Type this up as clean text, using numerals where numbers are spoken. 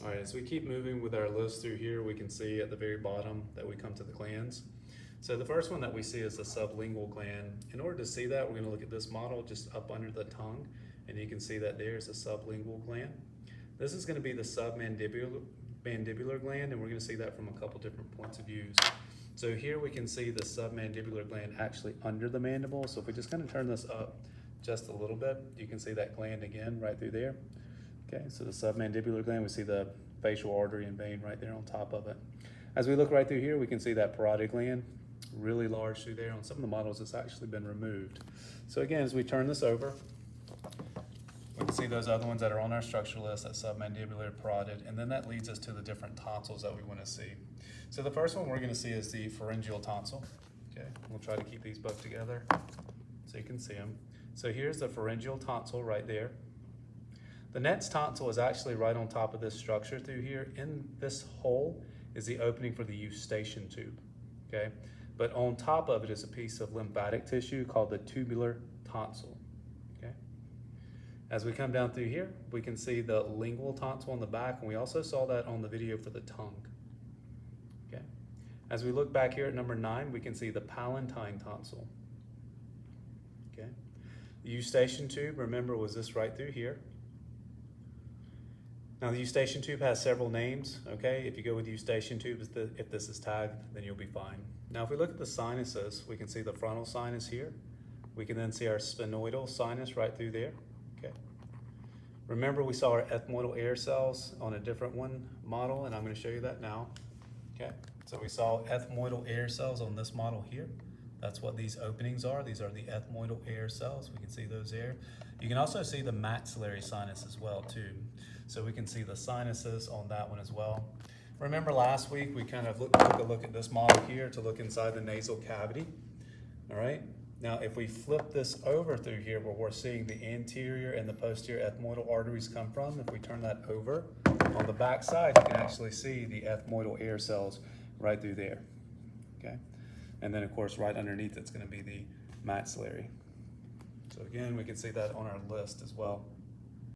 All right, as we keep moving with our list through here, we can see at the very bottom that we come to the glands. So the first one that we see is the sublingual gland. In order to see that, we're going to look at this model just up under the tongue, and you can see that there's a sublingual gland. This is going to be the submandibular gland, and we're going to see that from a couple different points of view. So here we can see the submandibular gland actually under the mandible. So if we just kind of turn this up just a little bit, you can see that gland again right through there. Okay, so the submandibular gland, we see the facial artery and vein right there on top of it. As we look right through here, we can see that parotid gland, really large through there. On some of the models, it's actually been removed. So again, as we turn this over, we can see those other ones that are on our structure list, that submandibular, parotid, and then that leads us to the different tonsils that we want to see. So the first one we're going to see is the pharyngeal tonsil. Okay, we'll try to keep these both together so you can see them. So here's the pharyngeal tonsil right there. The next tonsil is actually right on top of this structure through here. In this hole is the opening for the eustachian tube, okay? But on top of it is a piece of lymphatic tissue called the tubular tonsil, okay? As we come down through here, we can see the lingual tonsil on the back, and we also saw that on the video for the tongue, okay? As we look back here at number 9, we can see the palatine tonsil, okay? The eustachian tube, remember, was this right through here. Now the eustachian tube has several names, okay? If you go with eustachian tube, if this is tagged, then you'll be fine. Now if we look at the sinuses, we can see the frontal sinus here. We can then see our sphenoidal sinus right through there, okay? Remember we saw our ethmoidal air cells on a different model, and I'm gonna show you that now, okay? So we saw ethmoidal air cells on this model here. That's what these openings are. These are the ethmoidal air cells. We can see those there. You can also see the maxillary sinus as well too. So we can see the sinuses on that one as well. Remember last week we kind of took a look at this model here to look inside the nasal cavity. All right. Now if we flip this over through here where we're seeing the anterior and the posterior ethmoidal arteries come from, if we turn that over, on the back side you can actually see the ethmoidal air cells right through there. Okay. And then of course right underneath it's going to be the maxillary. So again, we can see that on our list as well.